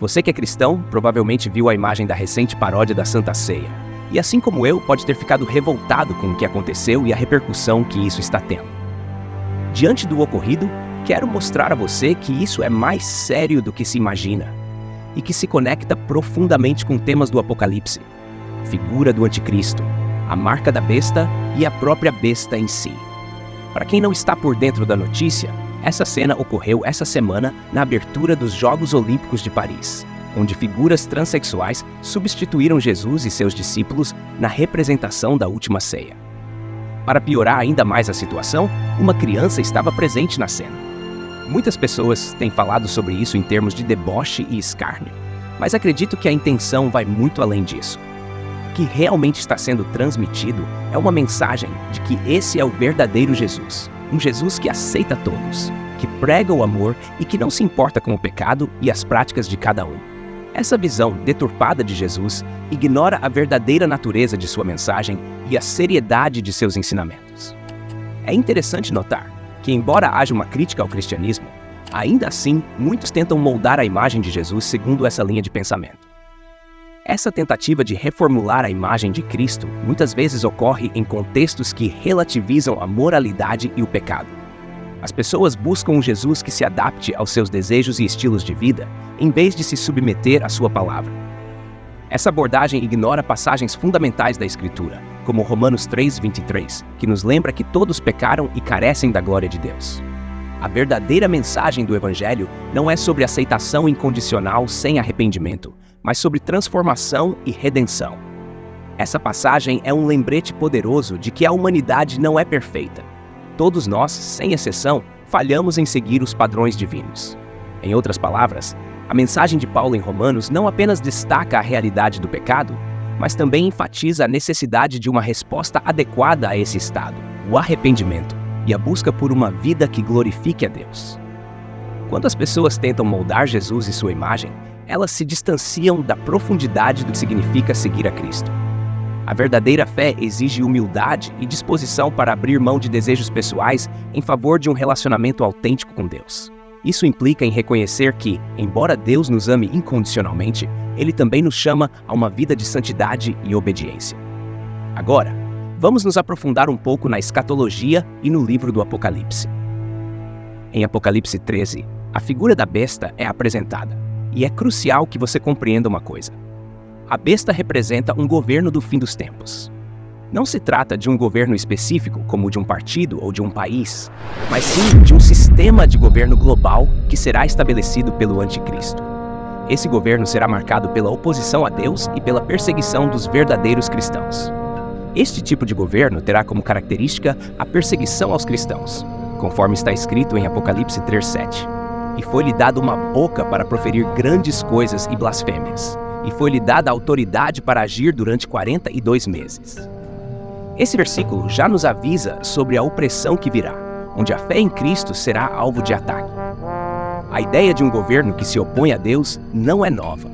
Você que é cristão provavelmente viu a imagem da recente paródia da Santa Ceia. E assim como eu, pode ter ficado revoltado com o que aconteceu e a repercussão que isso está tendo. Diante do ocorrido, quero mostrar a você que isso é mais sério do que se imagina e que se conecta profundamente com temas do Apocalipse, a figura do Anticristo, a marca da besta e a própria besta em si. Para quem não está por dentro da notícia, essa cena ocorreu essa semana na abertura dos Jogos Olímpicos de Paris, onde figuras transexuais substituíram Jesus e seus discípulos na representação da última ceia. Para piorar ainda mais a situação, uma criança estava presente na cena. Muitas pessoas têm falado sobre isso em termos de deboche e escárnio, mas acredito que a intenção vai muito além disso. O que realmente está sendo transmitido é uma mensagem de que esse é o verdadeiro Jesus, um Jesus que aceita todos, que prega o amor e que não se importa com o pecado e as práticas de cada um. Essa visão deturpada de Jesus ignora a verdadeira natureza de sua mensagem e a seriedade de seus ensinamentos. É interessante notar que, embora haja uma crítica ao cristianismo, ainda assim, muitos tentam moldar a imagem de Jesus segundo essa linha de pensamento. Essa tentativa de reformular a imagem de Cristo muitas vezes ocorre em contextos que relativizam a moralidade e o pecado. As pessoas buscam um Jesus que se adapte aos seus desejos e estilos de vida, em vez de se submeter à sua palavra. Essa abordagem ignora passagens fundamentais da Escritura, como Romanos 3:23, que nos lembra que todos pecaram e carecem da glória de Deus. A verdadeira mensagem do Evangelho não é sobre aceitação incondicional sem arrependimento, mas sobre transformação e redenção. Essa passagem é um lembrete poderoso de que a humanidade não é perfeita. Todos nós, sem exceção, falhamos em seguir os padrões divinos. Em outras palavras, a mensagem de Paulo em Romanos não apenas destaca a realidade do pecado, mas também enfatiza a necessidade de uma resposta adequada a esse estado, o arrependimento e a busca por uma vida que glorifique a Deus. Quando as pessoas tentam moldar Jesus e sua imagem, elas se distanciam da profundidade do que significa seguir a Cristo. A verdadeira fé exige humildade e disposição para abrir mão de desejos pessoais em favor de um relacionamento autêntico com Deus. Isso implica em reconhecer que, embora Deus nos ame incondicionalmente, Ele também nos chama a uma vida de santidade e obediência. Agora, vamos nos aprofundar um pouco na escatologia e no livro do Apocalipse. Em Apocalipse 13, a figura da besta é apresentada, e é crucial que você compreenda uma coisa. A besta representa um governo do fim dos tempos. Não se trata de um governo específico, como de um partido ou de um país, mas sim de um sistema de governo global que será estabelecido pelo Anticristo. Esse governo será marcado pela oposição a Deus e pela perseguição dos verdadeiros cristãos. Este tipo de governo terá como característica a perseguição aos cristãos, conforme está escrito em Apocalipse 3:7. E foi-lhe dada uma boca para proferir grandes coisas e blasfêmias, e foi-lhe dada autoridade para agir durante 42 meses. Esse versículo já nos avisa sobre a opressão que virá, onde a fé em Cristo será alvo de ataque. A ideia de um governo que se opõe a Deus não é nova.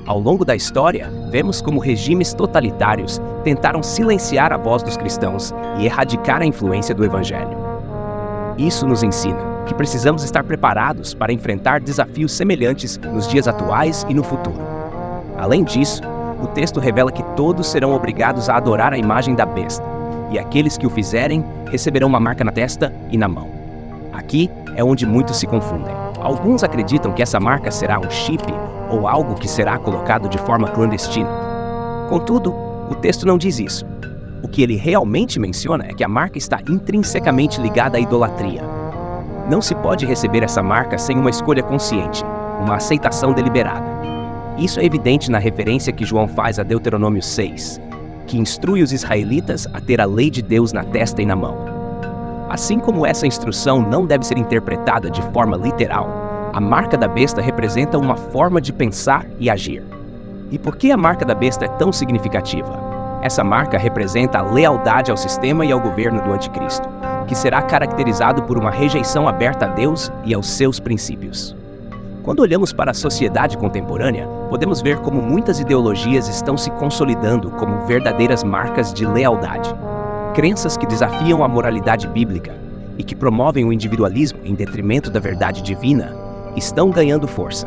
Ao longo da história, vemos como regimes totalitários tentaram silenciar a voz dos cristãos e erradicar a influência do Evangelho. Isso nos ensina que precisamos estar preparados para enfrentar desafios semelhantes nos dias atuais e no futuro. Além disso, o texto revela que todos serão obrigados a adorar a imagem da besta, e aqueles que o fizerem receberão uma marca na testa e na mão. Aqui é onde muitos se confundem. Alguns acreditam que essa marca será um chip ou algo que será colocado de forma clandestina. Contudo, o texto não diz isso. O que ele realmente menciona é que a marca está intrinsecamente ligada à idolatria. Não se pode receber essa marca sem uma escolha consciente, uma aceitação deliberada. Isso é evidente na referência que João faz a Deuteronômio 6, que instrui os israelitas a ter a lei de Deus na testa e na mão. Assim como essa instrução não deve ser interpretada de forma literal, a marca da besta representa uma forma de pensar e agir. E por que a marca da besta é tão significativa? Essa marca representa a lealdade ao sistema e ao governo do Anticristo, que será caracterizado por uma rejeição aberta a Deus e aos seus princípios. Quando olhamos para a sociedade contemporânea, podemos ver como muitas ideologias estão se consolidando como verdadeiras marcas de lealdade. Crenças que desafiam a moralidade bíblica e que promovem o individualismo em detrimento da verdade divina estão ganhando força.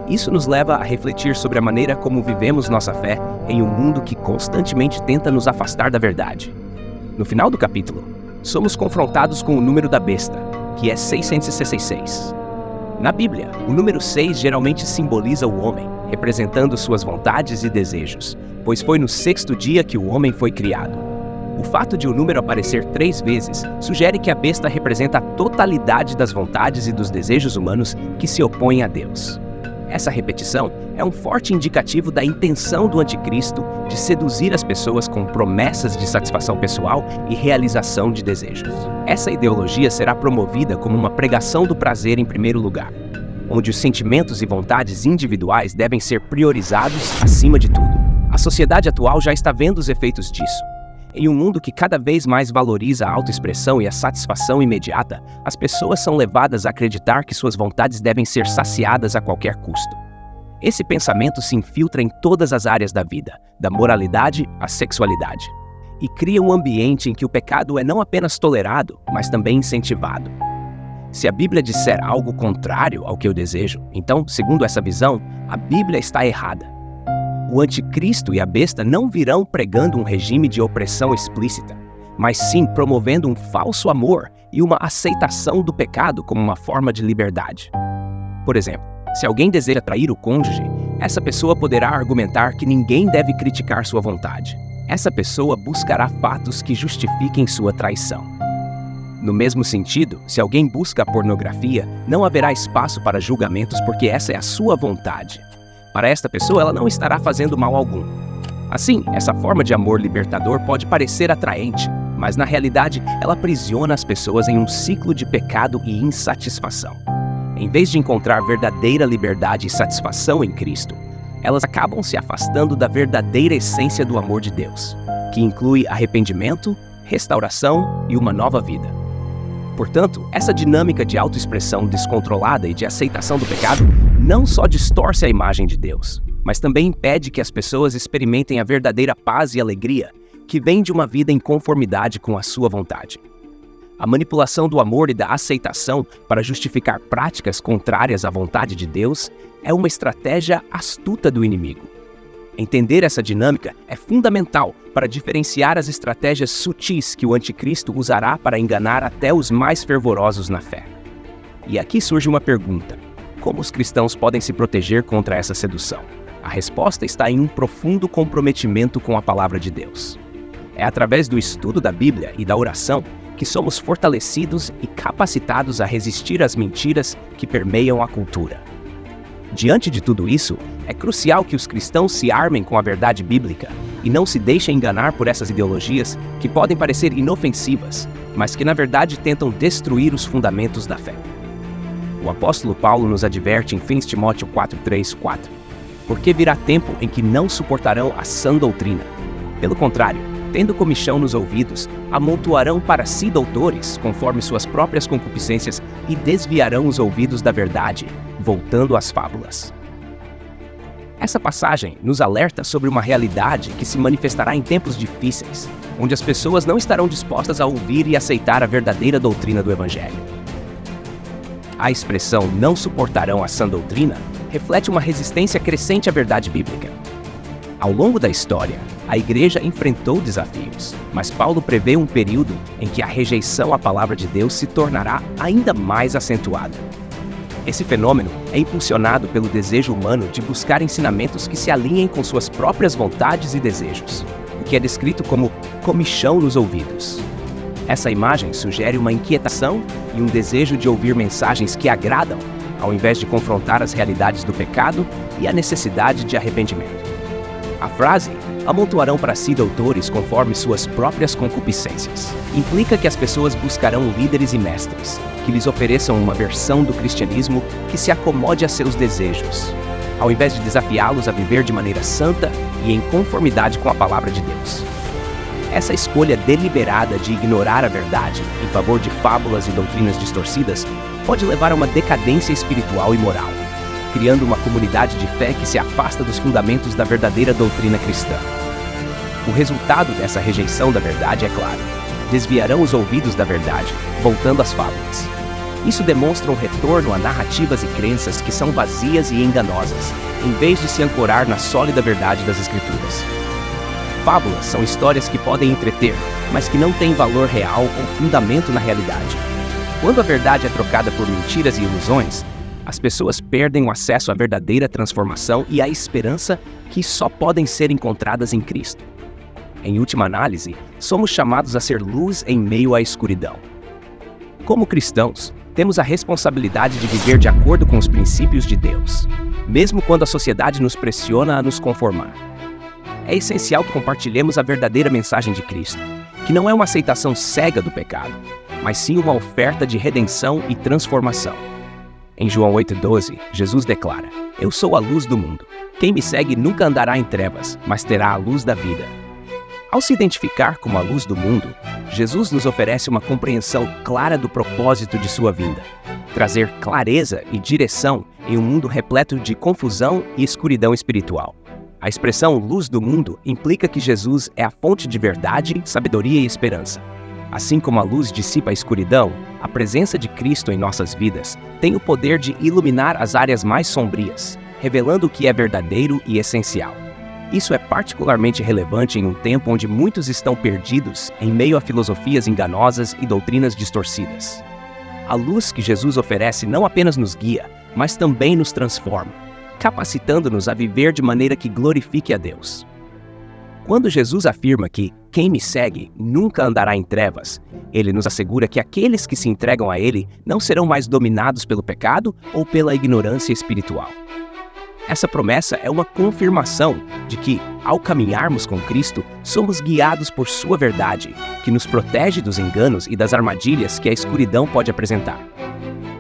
Isso nos leva a refletir sobre a maneira como vivemos nossa fé em um mundo que constantemente tenta nos afastar da verdade. No final do capítulo, somos confrontados com o número da besta, que é 666. Na Bíblia, o número 6 geralmente simboliza o homem, representando suas vontades e desejos, pois foi no sexto dia que o homem foi criado. O fato de o número aparecer 3 vezes sugere que a besta representa a totalidade das vontades e dos desejos humanos que se opõem a Deus. Essa repetição é um forte indicativo da intenção do anticristo de seduzir as pessoas com promessas de satisfação pessoal e realização de desejos. Essa ideologia será promovida como uma pregação do prazer em primeiro lugar, onde os sentimentos e vontades individuais devem ser priorizados acima de tudo. A sociedade atual já está vendo os efeitos disso. Em um mundo que cada vez mais valoriza a autoexpressão e a satisfação imediata, as pessoas são levadas a acreditar que suas vontades devem ser saciadas a qualquer custo. Esse pensamento se infiltra em todas as áreas da vida, da moralidade à sexualidade, e cria um ambiente em que o pecado é não apenas tolerado, mas também incentivado. Se a Bíblia disser algo contrário ao que eu desejo, então, segundo essa visão, a Bíblia está errada. O anticristo e a besta não virão pregando um regime de opressão explícita, mas sim promovendo um falso amor e uma aceitação do pecado como uma forma de liberdade. Por exemplo, se alguém deseja trair o cônjuge, essa pessoa poderá argumentar que ninguém deve criticar sua vontade. Essa pessoa buscará fatos que justifiquem sua traição. No mesmo sentido, se alguém busca a pornografia, não haverá espaço para julgamentos porque essa é a sua vontade. Para esta pessoa, ela não estará fazendo mal algum. Assim, essa forma de amor libertador pode parecer atraente, mas na realidade ela aprisiona as pessoas em um ciclo de pecado e insatisfação. Em vez de encontrar verdadeira liberdade e satisfação em Cristo, elas acabam se afastando da verdadeira essência do amor de Deus, que inclui arrependimento, restauração e uma nova vida. Portanto, essa dinâmica de autoexpressão descontrolada e de aceitação do pecado não só distorce a imagem de Deus, mas também impede que as pessoas experimentem a verdadeira paz e alegria que vem de uma vida em conformidade com a sua vontade. A manipulação do amor e da aceitação para justificar práticas contrárias à vontade de Deus é uma estratégia astuta do inimigo. Entender essa dinâmica é fundamental para diferenciar as estratégias sutis que o anticristo usará para enganar até os mais fervorosos na fé. E aqui surge uma pergunta: como os cristãos podem se proteger contra essa sedução? A resposta está em um profundo comprometimento com a palavra de Deus. É através do estudo da Bíblia e da oração que somos fortalecidos e capacitados a resistir às mentiras que permeiam a cultura. Diante de tudo isso, é crucial que os cristãos se armem com a verdade bíblica e não se deixem enganar por essas ideologias que podem parecer inofensivas, mas que na verdade tentam destruir os fundamentos da fé. O apóstolo Paulo nos adverte em Fins Timóteo 4:3-4, porque virá tempo em que não suportarão a sã doutrina. Pelo contrário, tendo comichão nos ouvidos, amontoarão para si doutores, conforme suas próprias concupiscências, e desviarão os ouvidos da verdade, voltando às fábulas. Essa passagem nos alerta sobre uma realidade que se manifestará em tempos difíceis, onde as pessoas não estarão dispostas a ouvir e aceitar a verdadeira doutrina do Evangelho. A expressão "não suportarão a sã doutrina" reflete uma resistência crescente à verdade bíblica. Ao longo da história, a igreja enfrentou desafios, mas Paulo prevê um período em que a rejeição à palavra de Deus se tornará ainda mais acentuada. Esse fenômeno é impulsionado pelo desejo humano de buscar ensinamentos que se alinhem com suas próprias vontades e desejos, o que é descrito como comichão nos ouvidos. Essa imagem sugere uma inquietação e um desejo de ouvir mensagens que agradam, ao invés de confrontar as realidades do pecado e a necessidade de arrependimento. A frase "amontoarão para si doutores conforme suas próprias concupiscências" implica que as pessoas buscarão líderes e mestres, que lhes ofereçam uma versão do cristianismo que se acomode a seus desejos, ao invés de desafiá-los a viver de maneira santa e em conformidade com a palavra de Deus. Essa escolha deliberada de ignorar a verdade em favor de fábulas e doutrinas distorcidas pode levar a uma decadência espiritual e moral, criando uma comunidade de fé que se afasta dos fundamentos da verdadeira doutrina cristã. O resultado dessa rejeição da verdade é claro: desviarão os ouvidos da verdade, voltando às fábulas. Isso demonstra um retorno a narrativas e crenças que são vazias e enganosas, em vez de se ancorar na sólida verdade das Escrituras. Fábulas são histórias que podem entreter, mas que não têm valor real ou fundamento na realidade. Quando a verdade é trocada por mentiras e ilusões, as pessoas perdem o acesso à verdadeira transformação e à esperança que só podem ser encontradas em Cristo. Em última análise, somos chamados a ser luz em meio à escuridão. Como cristãos, temos a responsabilidade de viver de acordo com os princípios de Deus, mesmo quando a sociedade nos pressiona a nos conformar. É essencial que compartilhemos a verdadeira mensagem de Cristo, que não é uma aceitação cega do pecado, mas sim uma oferta de redenção e transformação. Em João 8,12, Jesus declara: "Eu sou a luz do mundo. Quem me segue nunca andará em trevas, mas terá a luz da vida." Ao se identificar como a luz do mundo, Jesus nos oferece uma compreensão clara do propósito de sua vinda, trazer clareza e direção em um mundo repleto de confusão e escuridão espiritual. A expressão luz do mundo implica que Jesus é a fonte de verdade, sabedoria e esperança. Assim como a luz dissipa a escuridão, a presença de Cristo em nossas vidas tem o poder de iluminar as áreas mais sombrias, revelando o que é verdadeiro e essencial. Isso é particularmente relevante em um tempo onde muitos estão perdidos em meio a filosofias enganosas e doutrinas distorcidas. A luz que Jesus oferece não apenas nos guia, mas também nos transforma, capacitando-nos a viver de maneira que glorifique a Deus. Quando Jesus afirma que quem me segue nunca andará em trevas, ele nos assegura que aqueles que se entregam a ele não serão mais dominados pelo pecado ou pela ignorância espiritual. Essa promessa é uma confirmação de que, ao caminharmos com Cristo, somos guiados por sua verdade, que nos protege dos enganos e das armadilhas que a escuridão pode apresentar.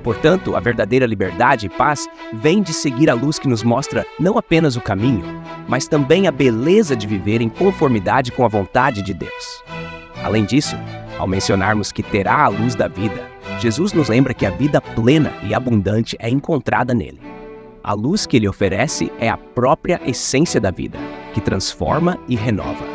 Portanto, a verdadeira liberdade e paz vem de seguir a luz que nos mostra não apenas o caminho, mas também a beleza de viver em conformidade com a vontade de Deus. Além disso, ao mencionarmos que terá a luz da vida, Jesus nos lembra que a vida plena e abundante é encontrada nele. A luz que ele oferece é a própria essência da vida, que transforma e renova.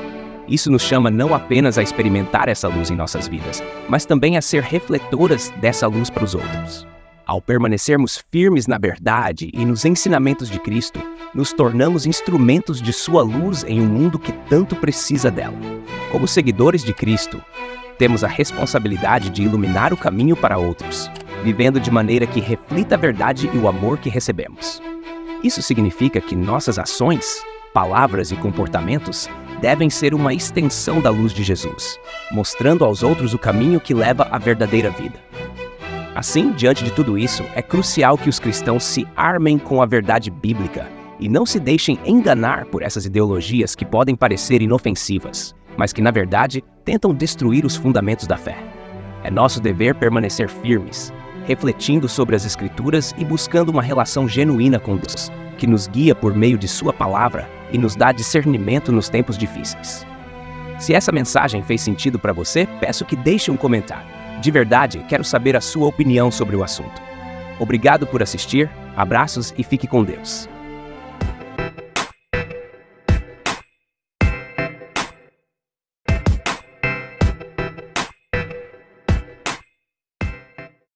Isso nos chama não apenas a experimentar essa luz em nossas vidas, mas também a ser refletoras dessa luz para os outros. Ao permanecermos firmes na verdade e nos ensinamentos de Cristo, nos tornamos instrumentos de sua luz em um mundo que tanto precisa dela. Como seguidores de Cristo, temos a responsabilidade de iluminar o caminho para outros, vivendo de maneira que reflita a verdade e o amor que recebemos. Isso significa que nossas ações, palavras e comportamentos devem ser uma extensão da luz de Jesus, mostrando aos outros o caminho que leva à verdadeira vida. Assim, diante de tudo isso, é crucial que os cristãos se armem com a verdade bíblica e não se deixem enganar por essas ideologias que podem parecer inofensivas, mas que, na verdade, tentam destruir os fundamentos da fé. É nosso dever permanecer firmes, refletindo sobre as Escrituras e buscando uma relação genuína com Deus, que nos guia por meio de sua palavra e nos dá discernimento nos tempos difíceis. Se essa mensagem fez sentido para você, peço que deixe um comentário. De verdade, quero saber a sua opinião sobre o assunto. Obrigado por assistir, abraços e fique com Deus.